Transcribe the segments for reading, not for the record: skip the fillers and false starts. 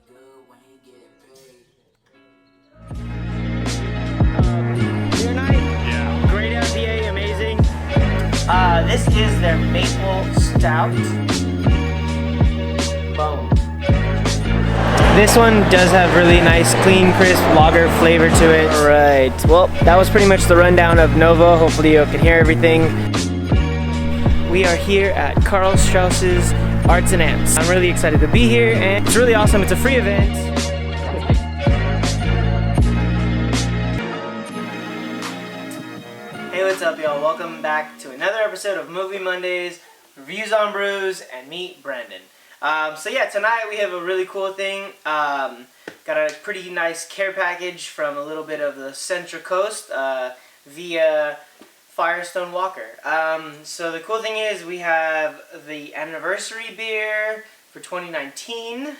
Beer night? Yeah. Great IPA, amazing. This is their maple stout. Boom. This one does have really nice, clean, crisp lager flavor to it. Alright, well, that was pretty much the rundown of Nova. Hopefully you can hear everything. We are here at Karl Strauss's Arts and Amps. I'm really excited to be here, and it's really awesome. It's a free event. Hey, what's up, y'all? Welcome back to another episode of Movie Mondays, Reviews on Brews, and me, Brandon. So yeah, tonight we have a really cool thing. Got a pretty nice care package from a little bit of the Central Coast via Firestone Walker. So the cool thing is we have the anniversary beer for 2019.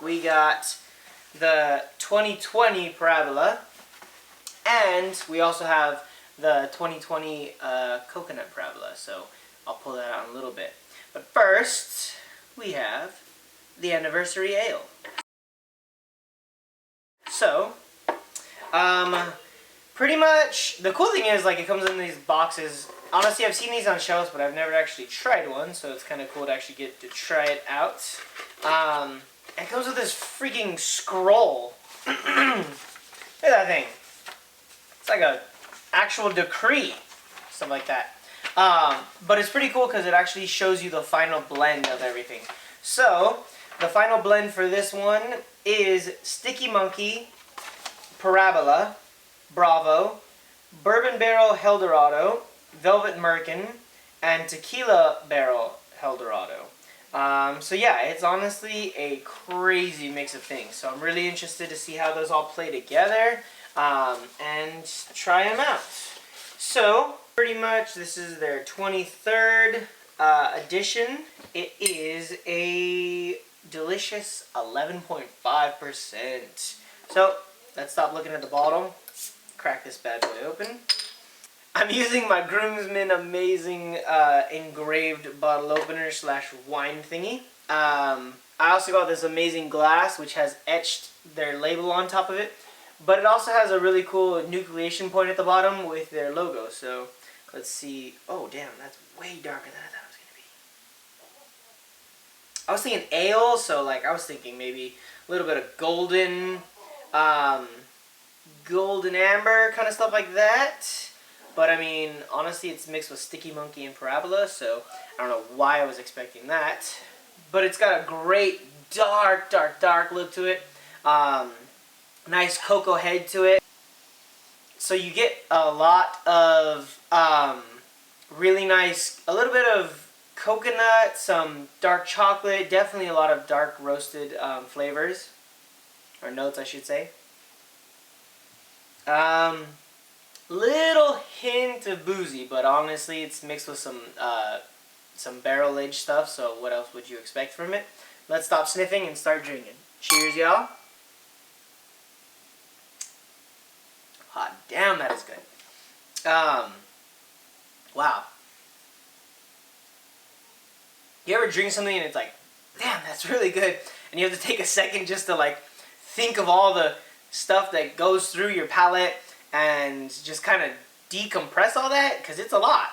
We got the 2020 Parabola, and we also have the 2020 Coconut Parabola. So I'll pull that out in a little bit. But first, we have the anniversary ale. So, pretty much, the cool thing is, like, it comes in these boxes. Honestly, I've seen these on shelves, but I've never actually tried one, so it's kind of cool to actually get to try it out. It comes with this freaking scroll. Look at that thing. It's like a actual decree, something like that. But it's pretty cool because it actually shows you the final blend of everything. So, the final blend for this one is Sticky Monkey, Parabola, Bravo, Bourbon Barrel Eldorado, Velvet Merkin, and Tequila Barrel Eldorado. So yeah, it's honestly a crazy mix of things. So I'm really interested to see how those all play together and try them out. So, pretty much, this is their 23rd edition. It is a delicious 11.5%. So, let's stop looking at the bottle. Crack this bad boy open. I'm using my Groomsmen Amazing engraved bottle opener / wine thingy. I also got this amazing glass which has etched their label on top of it. But it also has a really cool nucleation point at the bottom with their logo. So, let's see. Oh, damn, that's way darker than I thought it was going to be. I was thinking ale, so, like, I was thinking maybe a little bit of golden amber, kind of stuff like that. But, I mean, honestly, it's mixed with Sticky Monkey and Parabola, so I don't know why I was expecting that. But it's got a great dark look to it. Nice cocoa head to it. So you get a lot of really nice, a little bit of coconut, some dark chocolate, definitely a lot of dark roasted flavors, or notes I should say. Little hint of boozy, but honestly it's mixed with some barrel aged stuff, so what else would you expect from it? Let's stop sniffing and start drinking. Cheers, y'all. Hot damn, that is good. Wow. You ever drink something and it's like, damn, that's really good, and you have to take a second just to like think of all the stuff that goes through your palate and just kind of decompress all that, because it's a lot.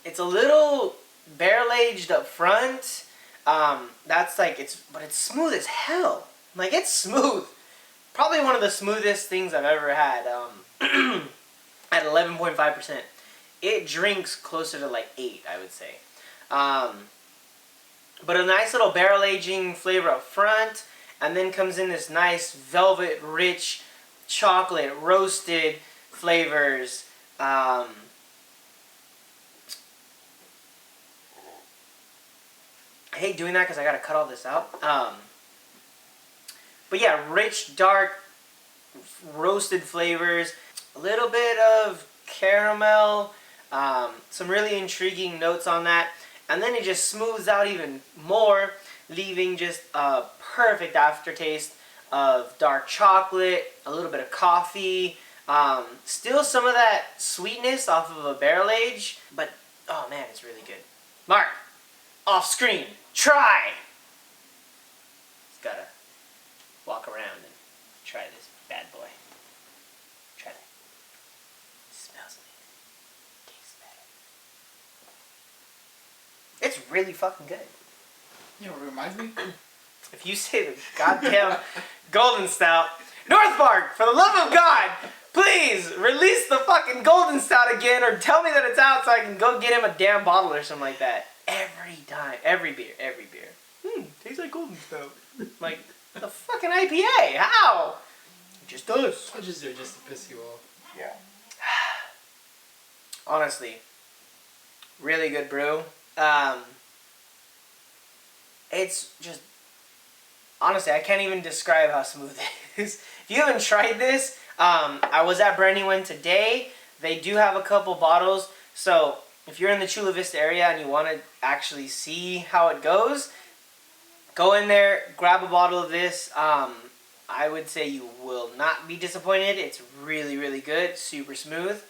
It's a little barrel aged up front. That's like, but it's smooth as hell. Like, it's smooth. Probably one of the smoothest things I've ever had. At 11.5%. It drinks closer to like 8, I would say. But a nice little barrel aging flavor up front, and then comes in this nice velvet rich chocolate roasted flavors. I hate doing that because I gotta cut all this out. But yeah, rich, dark, roasted flavors, a little bit of caramel, some really intriguing notes on that, and then it just smooths out even more, leaving just a perfect aftertaste of dark chocolate, a little bit of coffee, still some of that sweetness off of a barrel age, but oh man, it's really good. Mark, off screen, try. Just gotta walk around and try this bad boy. Try it. It smells like it. Tastes better. It's really fucking good. You know what it reminds me? If you say the goddamn Golden Stout, North Park, for the love of God, please release the fucking Golden Stout again, or tell me that it's out so I can go get him a damn bottle or something like that. Every time, every beer. Tastes like Golden Stout. Like the fucking IPA. How? It just does. I just do it just to piss you off. Yeah. Honestly, really good brew. It's just, honestly, I can't even describe how smooth it is. If you haven't tried this, I was at Brandywine today. They do have a couple bottles, so if you're in the Chula Vista area and you want to actually see how it goes, go in there, grab a bottle of this. I would say you will not be disappointed. It's really, really good, super smooth.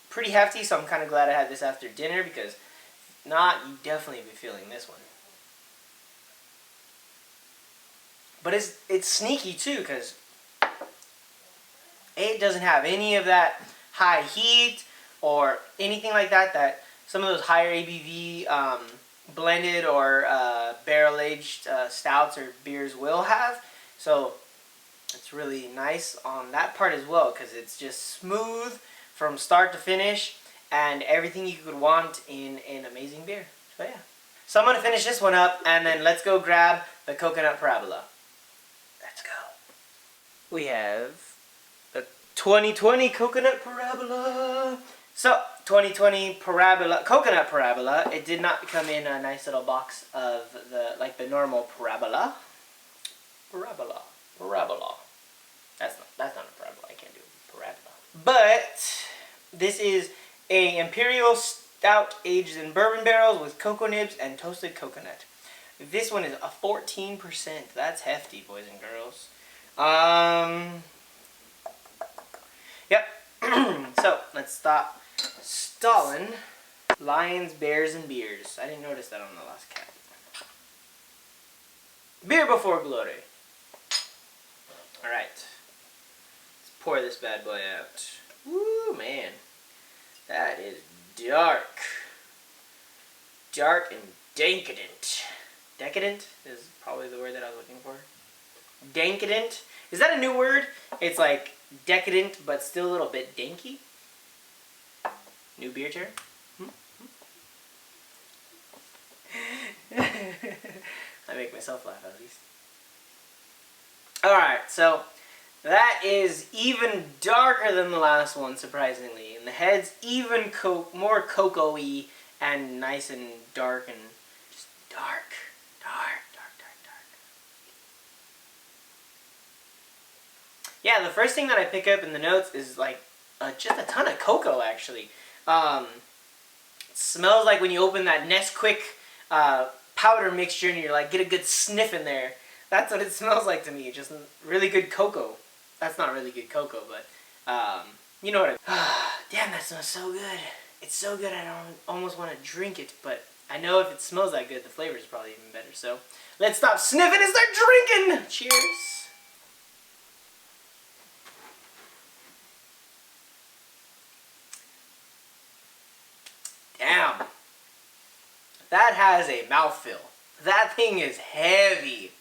Pretty hefty, so I'm kind of glad I had this after dinner, because if not, you'd definitely be feeling this one. But it's sneaky too, because it doesn't have any of that high heat or anything like that that some of those higher ABV blended or barrel-aged stouts or beers will have. So it's really nice on that part as well, because it's just smooth from start to finish and everything you could want in an amazing beer. So yeah. So I'm going to finish this one up, and then let's go grab the coconut parabola. Let's go. We have the 2020 coconut parabola. So, 2020 parabola, coconut parabola. It did not come in a nice little box of the normal parabola. Parabola. That's not a parabola. I can't do a parabola. But this is a imperial stout aged in bourbon barrels with cocoa nibs and toasted coconut. This one is a 14%. That's hefty, boys and girls. Yep. So, let's stop stalling. Lions, bears, and beers. I didn't notice that on the last cap. Beer before glory. Alright. Let's pour this bad boy out. Woo, man. That is dark. Dark and decadent. Decadent is probably the word that I was looking for. Decadent. Is that a new word? It's like decadent, but still a little bit danky. New beer term? I make myself laugh at least. Alright, so that is even darker than the last one, surprisingly. And the head's even more cocoa-y and nice and dark and just dark. Yeah, the first thing that I pick up in the notes is like just a ton of cocoa, actually. It smells like when you open that Nesquik powder mixture and you're like, get a good sniff in there. That's what it smells like to me. Just really good cocoa. That's not really good cocoa, but you know what damn, that smells so good. It's so good I don't almost want to drink it, but I know if it smells that good, the flavor is probably even better. So let's stop sniffing and start drinking. Cheers. Damn. That has a mouthfeel. That thing is heavy.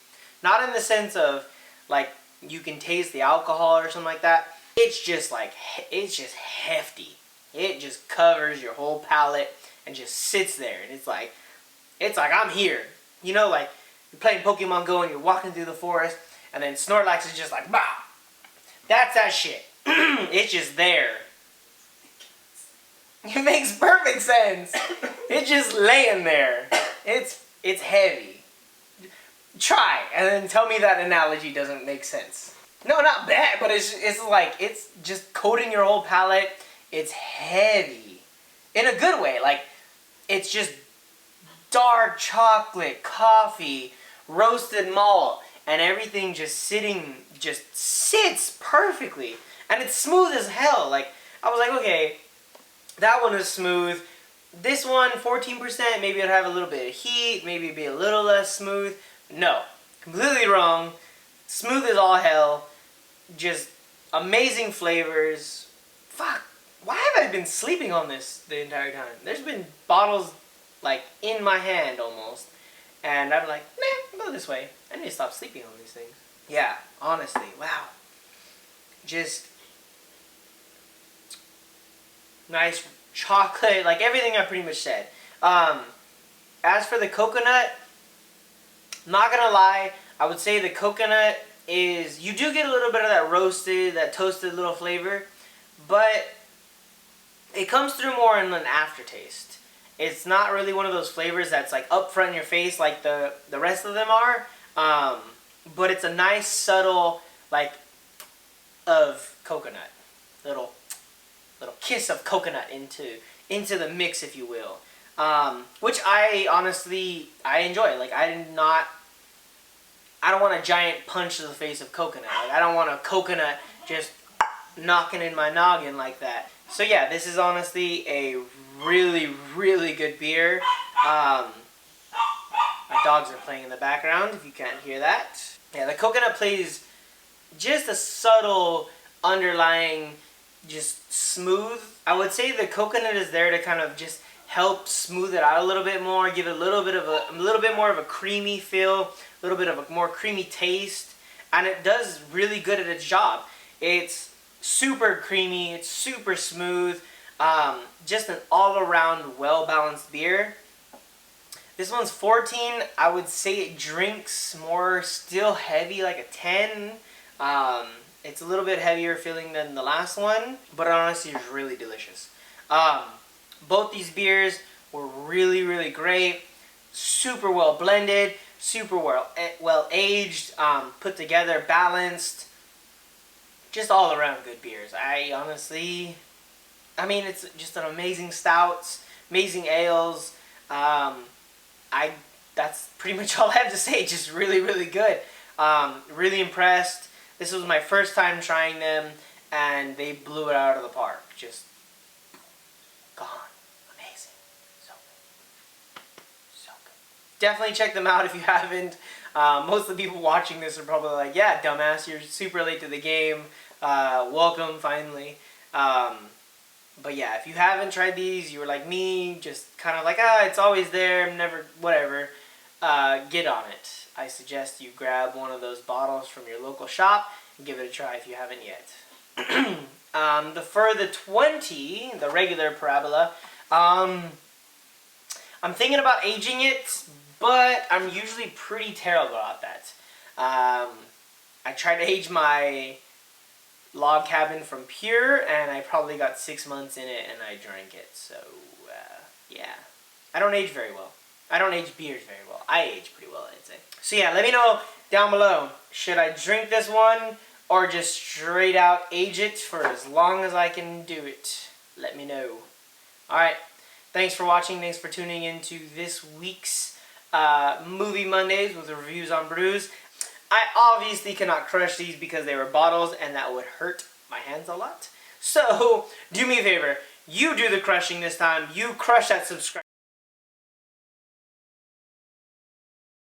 Not in the sense of, like, you can taste the alcohol or something like that. It's just like, it's just hefty. It just covers your whole palate and just sits there. And it's like I'm here. You know, like, you're playing Pokemon Go and you're walking through the forest and then Snorlax is just like, bah! That's that shit. It's just there. It makes perfect sense. It's just laying there. It's heavy. Try, and then tell me that analogy doesn't make sense. No, not bad, but it's like, it's just coating your whole palate. It's heavy. In a good way. Like, it's just dark chocolate, coffee, roasted malt, and everything just sits perfectly. And it's smooth as hell. Like, I was like, okay, that one is smooth. This one, 14%, maybe it'll have a little bit of heat, maybe it'd be a little less smooth. No, completely wrong. Smooth as all hell. Just amazing flavors. Fuck, why have I been sleeping on this the entire time? There's been bottles like in my hand almost. And I'm like, nah, I'll go this way. I need to stop sleeping on these things. Yeah, honestly, wow. Just nice chocolate, like everything I pretty much said. As for the coconut, not gonna lie, I would say the coconut is, you do get a little bit of that roasted, that toasted little flavor, but it comes through more in an aftertaste. It's not really one of those flavors that's like up front in your face like the rest of them are, but it's a nice subtle like of coconut, little kiss of coconut into the mix, if you will, which I honestly enjoy. Like I don't want a giant punch to the face of coconut. Like I don't want a coconut just knocking in my noggin like that. So yeah, this is honestly a really, really good beer. My dogs are playing in the background, if you can't hear that. Yeah, the coconut plays just a subtle underlying, just smooth. I would say the coconut is there to kind of just help smooth it out a little bit more, give it a little bit more of a creamy feel, a little bit of a more creamy taste, and it does really good at its job. It's super creamy, it's super smooth, just an all-around well-balanced beer. This one's 14. I would say it drinks more still heavy, like a 10. It's a little bit heavier feeling than the last one, but honestly it's really delicious. Both these beers were really, really great. Super well blended, super well aged, put together, balanced. Just all around good beers. I mean, it's just an amazing stouts, amazing ales. That's pretty much all I have to say. Just really, really good. Really impressed. This was my first time trying them, and they blew it out of the park. Just gone. Amazing. So good. So good. Definitely check them out if you haven't. Most of the people watching this are probably like, yeah, dumbass, you're super late to the game. Welcome, finally. But yeah, if you haven't tried these, you were like me, just kind of like, it's always there, never, whatever. Get on it. I suggest you grab one of those bottles from your local shop and give it a try if you haven't yet. For the 20, the regular parabola, I'm thinking about aging it, but I'm usually pretty terrible at that. I tried to age my log cabin from Pure, and I probably got 6 months in it, and I drank it. So, yeah. I don't age very well. I don't age beers very well. I age pretty well, I'd say. So yeah, let me know down below. Should I drink this one, or just straight out age it for as long as I can do it? Let me know. Alright, thanks for watching. Thanks for tuning into this week's Movie Mondays with reviews on brews. I obviously cannot crush these because they were bottles, and that would hurt my hands a lot. So, do me a favor. You do the crushing this time. You crush that subscribe.